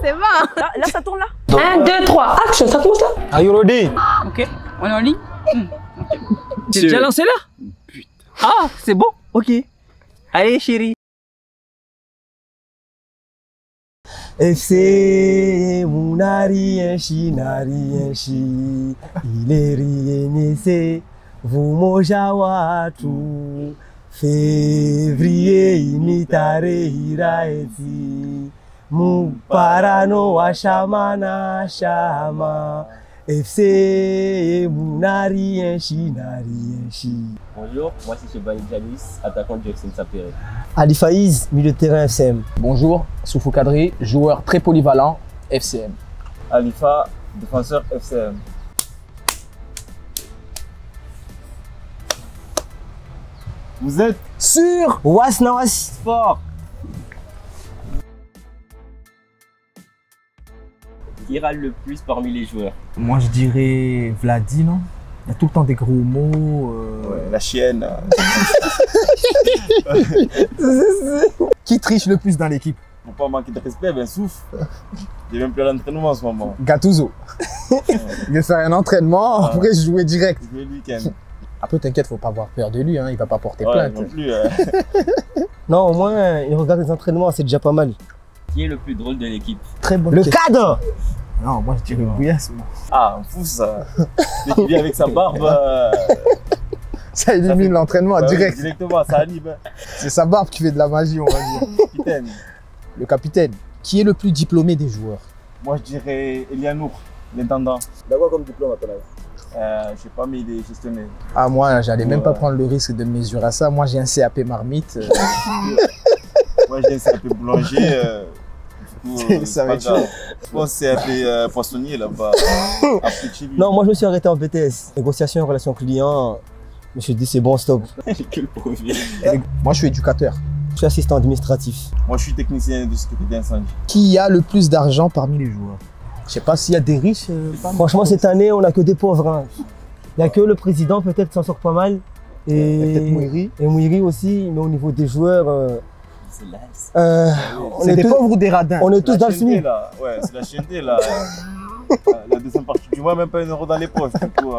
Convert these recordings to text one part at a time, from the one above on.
c'est bon. Là, ça tourne là. 1, 2, 3, action, ça commence là. Are you ready? Ok, on est en ligne. T'es déjà lancé là? Putain. Ah, c'est bon. Ok. Allez, chérie. FC Munari enchi nari enchi ileri enyese vumoja watu Février imitare hiraeti muparano wa shamana shama FC Munari enchi nari enchi. Bonjour, moi c'est Chebani Janis, attaquant du FC Sapere. Ali Faiz, milieu de terrain FCM. Bonjour, Soufou Kadri, joueur très polyvalent, FCM. Alifa, défenseur FCM. Vous êtes Sur Was Nawas. fort. Qui râle le plus parmi les joueurs? Moi, je dirais Vladi, non? Il y a tout le temps des gros mots. Ouais, la chienne. Qui triche le plus dans l'équipe? Pour pas manquer de respect, ben souffle. J'ai même plus l'entraînement en ce moment. Gattuso. Il va faire un entraînement, après je jouais direct. Je vais le week-end. Après, t'inquiète, faut pas avoir peur de lui, hein, il va pas porter Ouais, plainte. non plus. Non, au moins, il regarde les entraînements, c'est déjà pas mal. Qui est le plus drôle de l'équipe? Très bonne Le question. cadre. Non, moi je dirais Bouillasse. moi. Ah, un fou ça. Dès qu'il vient avec sa barbe. Ça élimine l'entraînement Bah oui, direct. directement, ça anime. C'est sa barbe qui fait de la magie, on va dire. Capitaine. Le capitaine. Qui est le plus diplômé des joueurs? Moi je dirais Elianour, l'intendant. D'avoir comme diplôme à ton avis? Je sais pas, mais il est gestionnaire. Ah, moi, j'allais même pas Ouais. prendre le risque de me mesurer à ça. Moi, j'ai un CAP marmite. Moi j'ai un peu boulanger. Du coup, Ça va pas être grave. chaud. Je pense que c'est un peu poissonnier là-bas. Après chez lui. Non, moi je me suis arrêté en BTS. Négociation, relation client. Je me suis dit c'est bon, stop. J'ai que le profil. Moi, je suis éducateur. Je suis assistant administratif. Moi je suis technicien de sécurité d'incendie. Qui a le plus d'argent parmi les joueurs? Je sais pas s'il y a des riches. Franchement, cette année, on n'a que des pauvres. Hein. Il n'y a que le président peut-être qui s'en sort pas mal. Peut-être Mouiri. Et Mouiri aussi, mais au niveau des joueurs, C'est là. on C'est est des tous- pauvres ou des radins? on est tous dans le SMIC. là. Ouais, c'est la chaîne D là. La deuxième partie du mois, même pas 1 euro dans les poches. Du coup,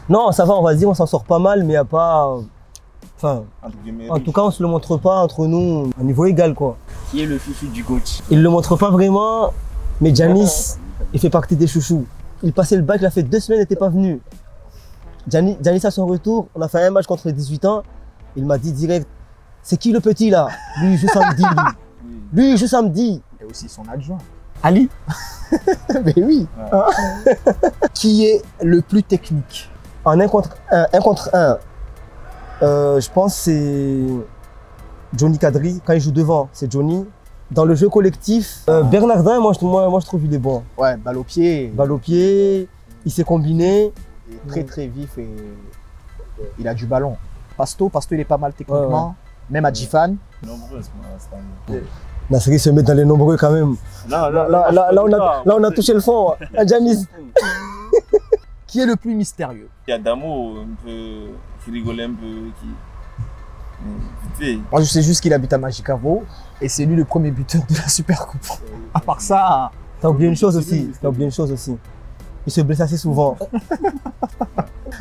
Non, ça va, on va dire, on s'en sort pas mal, mais il n'y a pas. Enfin, entre guillemets, en tout cas, on se le montre pas entre nous à niveau égal, quoi. qui est le chouchou du coach? Il le montre pas vraiment, mais Janis, il fait partie des chouchous. Il passait le bac, il a fait 2 semaines, il n'était pas venu. Janis à son retour, on a fait un match contre les 18 ans. Il m'a dit direct, c'est qui le petit là? Lui, il joue samedi. Lui, il joue samedi. Et aussi son adjoint. Ali? Mais oui. Qui est le plus technique? En 1 contre 1, je pense que c'est Johnny Kadri. Quand il joue devant, c'est Johnny. Dans le jeu collectif, Bernardin, moi je trouve qu'il est bon. Ouais, balle au pied. Balle au pied, il s'est combiné. Il est très très vif et il a du ballon. Pasto, il est pas mal techniquement. Même à Gifan. Nombreux, cette année. Nasri se met dans les nombreux quand même. Non, Là, on a touché le fond. Hein, Janis. Qui est le plus mystérieux? Il y a Damo, un peu, qui rigolait un peu, qui. Vite fait. Moi, je sais juste qu'il habite à Magicavo et c'est lui le premier buteur de la Super Coupe. À part ça, T'as oublié une chose aussi. Il se blesse assez souvent.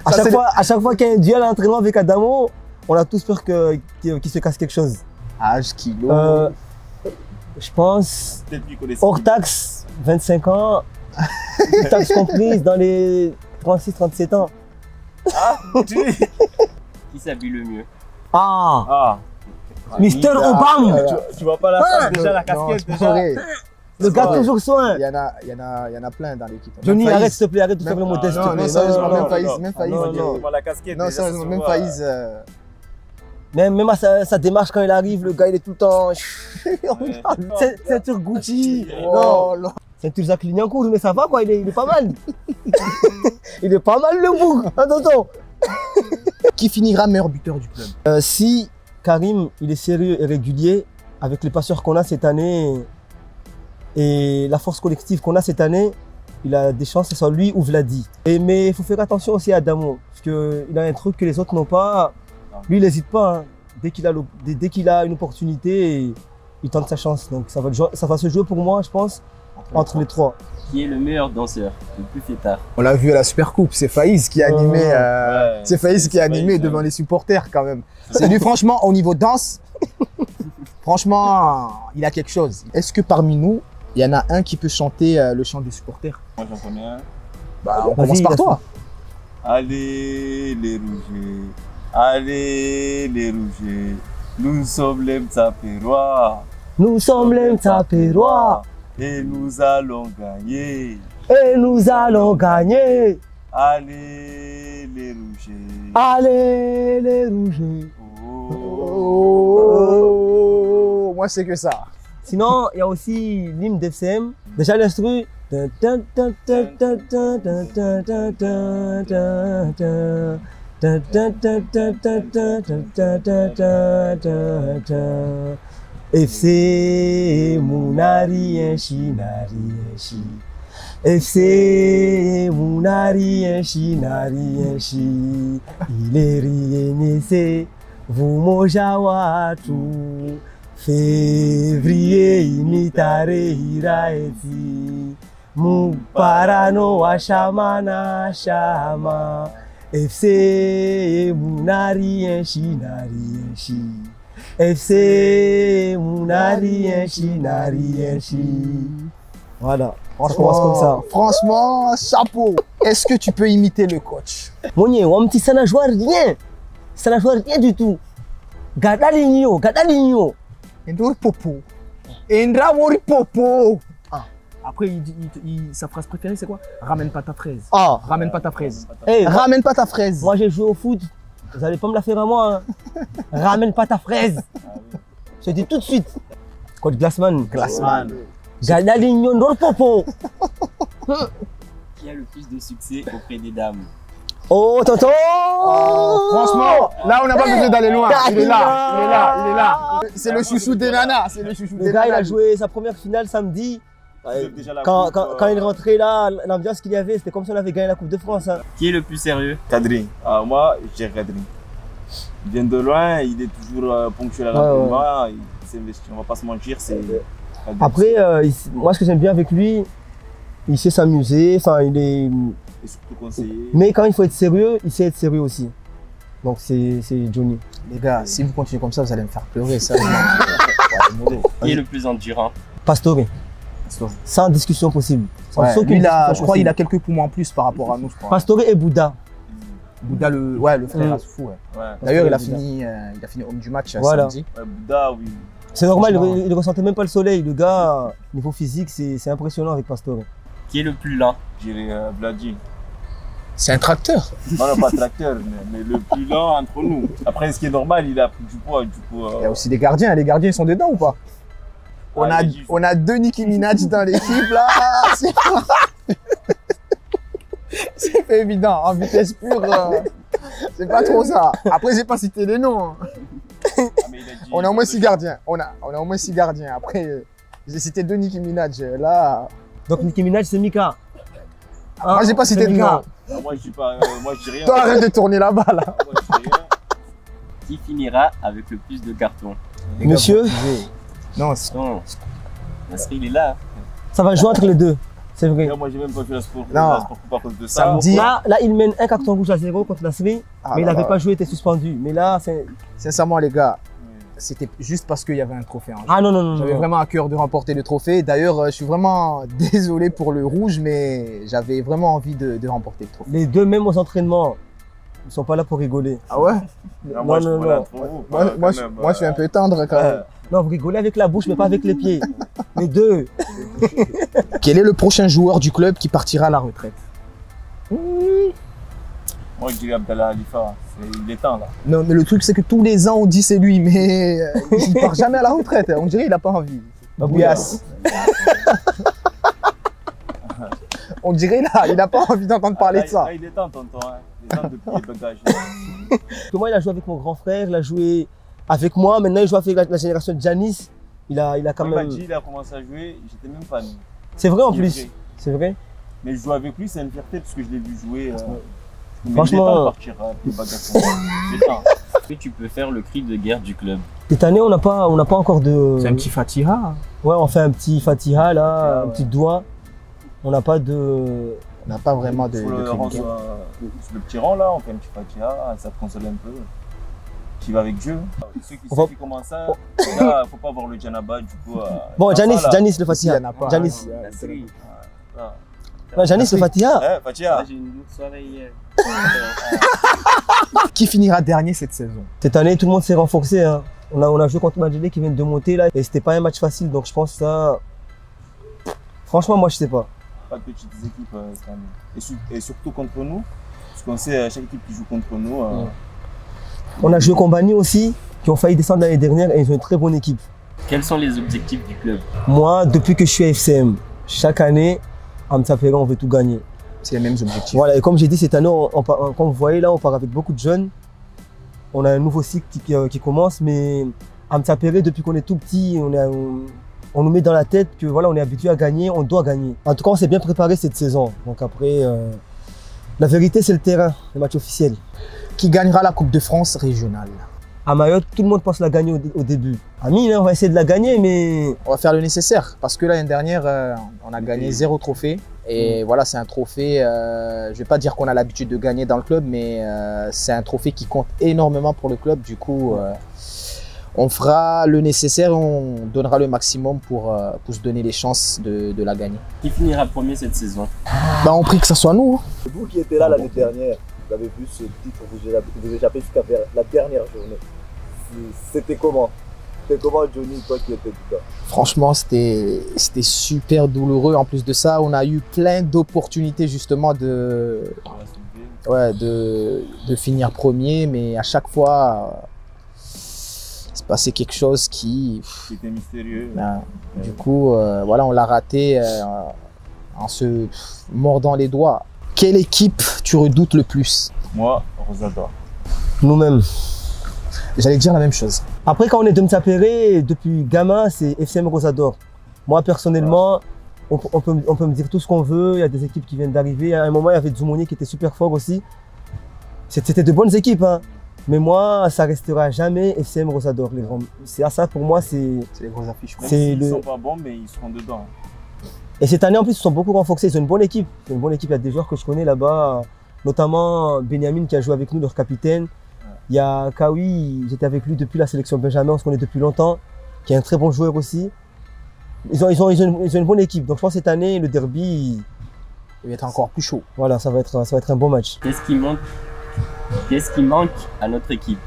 À chaque fois qu'il y a un duel à l'entraînement avec Adamo, on a tous peur qu'il se casse quelque chose. âge, kilo. Je pense, Peut-être lui connaissait. hors taxe, 25 ans, taxe comprise dans les 36-37 ans. Qui s'habille le mieux? Ah, Ah, Mister Obama, tu vois pas la face, déjà la casquette, déjà. le gars toujours soin. Il y en a plein dans l'équipe. Johnny, Même arrête Faïs. s'il te plaît, arrête de faire le modeste. non, s'il te plaît. sérieusement, même non. Faïs, même Faïs. non, non. Tu vois la casquette, Non, déjà, ça sérieusement, se même voit. Faïs. Même à sa démarche quand il arrive, le gars il est tout le temps. Ceinture Gucci. Non, non. ceinture Jacques Lignancourt, mais ça va quoi, il est pas mal. Il est pas mal le bouc. Attention. Qui finira meilleur buteur du club? Si Karim il est sérieux et régulier avec les passeurs qu'on a cette année et la force collective qu'on a cette année, il a des chances que ce soit lui ou Vladi. Mais il faut faire attention aussi à Adamo parce qu'il a un truc que les autres n'ont pas. Lui il n'hésite pas. Hein. Dès qu'il a une opportunité, il tente sa chance. Donc ça va se jouer pour moi, je pense, entre les trois. Qui est le meilleur danseur, le plus fêtard? On l'a vu à la Super Coupe, c'est Faïs qui a animé, Ouais, c'est Faïs qui a animé Faïs, devant ouais. les supporters quand même. C'est lui franchement au niveau danse, franchement il a quelque chose. Est-ce que parmi nous, il y en a un qui peut chanter le chant des supporters? Moi j'en connais un. Bah on Vas-y, commence par laisse-moi. toi. Allez les rougets, allez les rougets, nous sommes les Mtsaperois. Nous sommes les Mtsaperois Et nous allons gagner. et nous allons gagner. Allez les rougets. Allez les rouges. Oh, moi c'est que ça. Sinon, il y a aussi l'hymne d'FCM. Déjà l'instru. FC Mounari Enchi Nari Enchi. FC Mounari Enchi Nari Enchi. Il est rienese vous moja watu. Février imitare iraeti. Muparano wa shama na shama. FC Mounari Enchi Nari Enchi. FC Mounari Enchi Nari Enchi. Voilà, on commence comme ça. Franchement, chapeau. Est-ce que tu peux imiter le coach? Monier, on petit ça n'a joué rien. Ça n'a joué rien du tout. Gadaligno, Gadaligno. Endor popo. Endra wori popo. Après, sa phrase préférée, c'est quoi? Ramène pas ta fraise. Ah, Ramène pas ta fraise. hey, Ramène pas ta fraise. moi j'ai joué au foot. Vous allez pas me la faire à moi. Hein. Ramène pas ta fraise. Je te dis tout de suite. Coach Glassman. Glassman. Gadaligno, Ndor Popo. Qui a le plus de succès auprès des dames? Oh, tonton. Franchement, là on n'a pas besoin d'aller loin. Il est là, il est là, il est là. C'est le chouchou des nanas. C'est le chouchou Le des gars, il a nanas. joué sa première finale samedi. avez déjà la Quand, coupe, quand il est rentré là, l'ambiance qu'il y avait, c'était comme si on avait gagné la Coupe de France. Hein. Qui est le plus sérieux? Kadri. Ah, moi, j'ai Kadri. Il vient de loin, il est toujours ponctuel à l'entraînement. Il s'investit, on va pas se mentir. C'est. Après, moi, ce que j'aime bien avec lui, il sait s'amuser. Enfin, il est. Et surtout conseiller. Mais quand il faut être sérieux, il sait être sérieux aussi. Donc c'est Johnny. Les gars, si vous continuez comme ça, vous allez me faire pleurer, ça. Qui est le plus endurant? Pastore. Sans discussion possible. Sans Ouais, aucune lui, là, discussion je crois qu'il possible. a quelques poumons en plus par rapport à nous, je crois. Pastore et Bouddha. Bouddha, le frère Assoufou, ouais. Ouais. D'ailleurs, il a Bouddha. fini homme du match Voilà. samedi. Ouais, Bouddha, oui. C'est normal, Franchement. il ne ressentait même pas le soleil. Le gars, niveau physique, c'est impressionnant avec Pastore. Qui est le plus lent? Je dirais Vladi. C'est un tracteur. Non, non, pas tracteur, mais le plus lent entre nous. Après, ce qui est normal, il a pris du poids. Du coup, Il y a aussi des gardiens. Les gardiens, ils sont dedans ou pas? On a deux Nicki Minaj dans l'équipe, là. C'est pas évident. En vitesse pure, c'est pas trop ça. Après, j'ai pas cité les noms. Ah, mais il a dit- On a au moins 6 gardiens. On a au moins 6 gardiens. Après, j'ai cité deux Nicki Minaj. Là, Donc Nicki Minaj, c'est Mika. moi, j'ai pas cité de nom. Ah, moi, je dis pas. Moi, je dis rien. Toi, arrête de tourner là-bas, là. Moi, je dis rien. Qui finira avec le plus de cartons? Monsieur, Non, Non. Nasri, il est là. ça va jouer entre les deux. C'est vrai. Là, moi, j'ai même pas fait la sport. Non. La sport coupe à cause de ça. Samedi. Là, il mène un carton rouge à 0 contre la Syrie, Ah mais il là n'avait là. pas joué, il était suspendu. Mais là, c'est. Sincèrement, les gars, c'était juste parce qu'il y avait un trophée en jeu. Ah non, non, non. J'avais non. vraiment à cœur de remporter le trophée. D'ailleurs, je suis vraiment désolé pour le rouge, mais j'avais vraiment envie de remporter le trophée. Les deux, même aux entraînements, ils sont pas là pour rigoler. Ah ouais? Ah, moi, Non, je non, suis pas là non. pour vous. Moi, je suis un peu tendre quand même. Non, vous rigolez avec la bouche, mais pas avec les pieds. Les deux. Quel est le prochain joueur du club qui partira à la retraite? Moi, je dirais Abdallah Khalifa. Il est temps, là. Non, mais le truc, c'est que tous les ans, on dit c'est lui, mais il part jamais à la retraite. On dirait qu'il n'a pas envie. Babouias. On dirait là, il n'a pas envie d'entendre parler Là, de ça. là, il est temps, tonton. Hein. Il est temps de plier le bagage. Parce que moi, il a joué avec mon grand frère, il a joué avec moi. Maintenant, il joue avec la génération de Janis. Il a quand Quand il m'a même. dit il a commencé à jouer, j'étais même pas né. C'est vrai en Il est plus. vrai. C'est vrai. Mais jouer avec lui, c'est une fierté parce que je l'ai vu jouer. Mais Franchement, il est temps de partir le bagage. Il est temps. Est-ce que tu peux faire le cri de guerre du club? Cette année, on n'a pas encore de... C'est un petit Fatiha. Ouais, on fait un petit Fatiha là, un petit doigt. On n'a pas de... On n'a pas vraiment de Sur le, cri de guerre. sur le petit rang là, on fait un petit Fatiha, ça te console un peu. Tu vas avec Dieu. Ceux qui commencent ça, là, faut pas voir le Djanaba du coup. Bon, Janis le Il y Fatiha. en a pas, Janis. Ah, Ouais, Janis le Fatiha. hein, Fatiha. J'ai une lourde soirée hier. Qui finira dernier cette saison? Cette année, tout le monde s'est renforcé. Hein. On a joué contre Madjidé qui vient de monter là. Et c'était pas un match facile. Donc je pense que ça... Franchement, moi je sais pas. Pas de petites équipes cette année. Et surtout contre nous. Parce qu'on sait, chaque équipe qui joue contre nous. On a joué contre Bani aussi, qui ont failli descendre l'année dernière et ils ont une très bonne équipe. Quels sont les objectifs du club? Moi, depuis que je suis à FCM, chaque année, à Mtsapere, on veut tout gagner. C'est les mêmes objectifs. Voilà, et comme j'ai dit, cette année, comme vous voyez là, on part avec beaucoup de jeunes. On a un nouveau cycle qui commence, mais à Mtsapere, depuis qu'on est tout petit, on nous met dans la tête que voilà, on est habitué à gagner, on doit gagner. En tout cas, on s'est bien préparé cette saison. Donc après, la vérité, c'est le terrain, le match officiel. Qui gagnera la Coupe de France régionale? À Mayotte, tout le monde pense la gagner au début. À Mine, on va essayer de la gagner, mais... On va faire le nécessaire parce que l'année dernière, on a gagné 0 trophée. Et voilà, c'est un trophée, je ne vais pas dire qu'on a l'habitude de gagner dans le club, mais c'est un trophée qui compte énormément pour le club. Du coup, on fera le nécessaire, on donnera le maximum pour se donner les chances de la gagner. Qui finira premier cette saison? Bah, on prie que ce soit nous. Hein. Vous qui étiez là l'année dernière, vous avez vu ce titre vous échapper jusqu'à la dernière journée. C'était comment? C'était comment, Johnny, toi qui étais dedans? Franchement, c'était super douloureux. En plus de ça, on a eu plein d'opportunités justement de finir premier, mais à chaque fois, c'est passé quelque chose qui... C'était mystérieux. Du coup, voilà, on l'a raté en se mordant les doigts. Quelle équipe tu redoutes le plus? Moi, Rosador. Nous-mêmes. J'allais dire la même chose. Après, quand on est de Mtsapere, depuis gamin, c'est FCM Rosador. Moi, personnellement, on peut me dire tout ce qu'on veut. Il y a des équipes qui viennent d'arriver. À un moment, il y avait Dzoumoni qui était super fort aussi. C'était de bonnes équipes. Hein. Mais moi, ça restera jamais FCM Rosador. C'est à ça, pour moi, c'est... C'est les grosses affiches. Ils ne sont pas bons, mais ils seront dedans. Et cette année, en plus, ils sont beaucoup renforcés. Ils ont une bonne équipe. C'est une bonne équipe. Il y a des joueurs que je connais là-bas, notamment Benjamin qui a joué avec nous, leur capitaine. Il y a Kawi, j'étais avec lui depuis la sélection Benjamin, on se connaît depuis longtemps, qui est un très bon joueur aussi. Ils ont une bonne équipe. Donc je pense que cette année, le derby, il va être encore plus chaud. Voilà, ça va être un bon match. Qu'est-ce qui manque à notre équipe?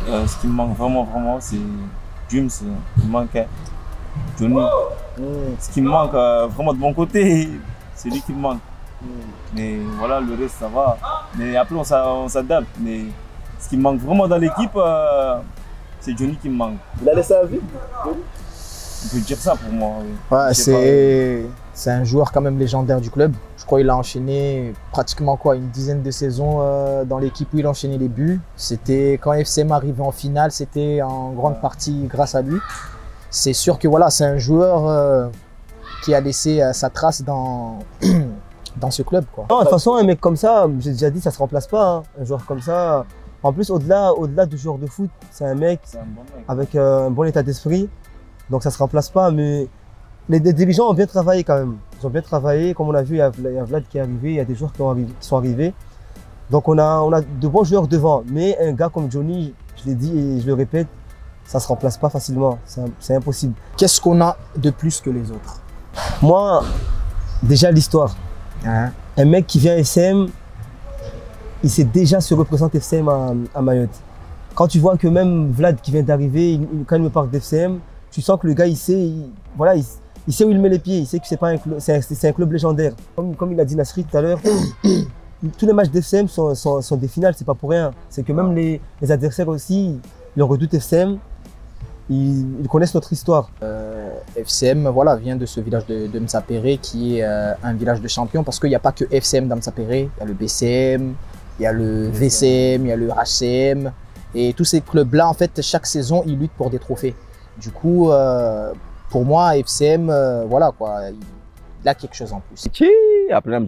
Ce qui me manque vraiment, c'est James. Il manque Johnny. Ce qui me manque vraiment de mon côté, c'est lui qui me manque. Mais voilà, le reste, ça va. Mais après, on s'adapte. Mais ce qui me manque vraiment dans l'équipe, c'est Johnny qui me manque. Il a laissé un vide? On peut dire ça pour moi. Oui. Ouais, c'est un joueur quand même légendaire du club. Je crois qu'il a enchaîné pratiquement une dizaine de saisons dans l'équipe où il enchaînait les buts. C'était quand FCM arrivait en finale, c'était en grande partie grâce à lui. C'est sûr que voilà, c'est un joueur qui a laissé sa trace dans ce club. Quoi. Non, de toute façon, un mec comme ça, j'ai déjà dit, ça ne se remplace pas. Hein. Un joueur comme ça, en plus, au-delà du joueur de foot, c'est un mec avec un bon état d'esprit. Donc ça ne se remplace pas, mais les dirigeants ont bien travaillé quand même. Ils ont bien travaillé, comme on a vu, il y a Vlad qui est arrivé, il y a des joueurs qui sont arrivés. Donc on a de bons joueurs devant, mais un gars comme Johnny, je l'ai dit et je le répète, ça ne se remplace pas facilement, c'est impossible. Qu'est-ce qu'on a de plus que les autres? Moi, déjà l'histoire. Hein? Un mec qui vient à FCM, il sait déjà se représenter FCM à Mayotte. Quand tu vois que même Vlad qui vient d'arriver, quand il me parle d'FCM, tu sens que le gars, il sait où il met les pieds, il sait que c'est un club légendaire. Comme il a dit Nasri tout à l'heure, tous les matchs d'FCM sont des finales, c'est pas pour rien. C'est que même les adversaires aussi, ils redoutent FCM, ils connaissent notre histoire. FCM voilà, vient de ce village de Mtsapere qui est un village de champions parce qu'il n'y a pas que FCM dans Mtsapere, il y a le BCM, il y a le VCM, il y a le HCM. Et tous ces clubs-là, en fait, chaque saison, ils luttent pour des trophées. Du coup, pour moi, FCM, voilà quoi, il a quelque chose en plus. Après,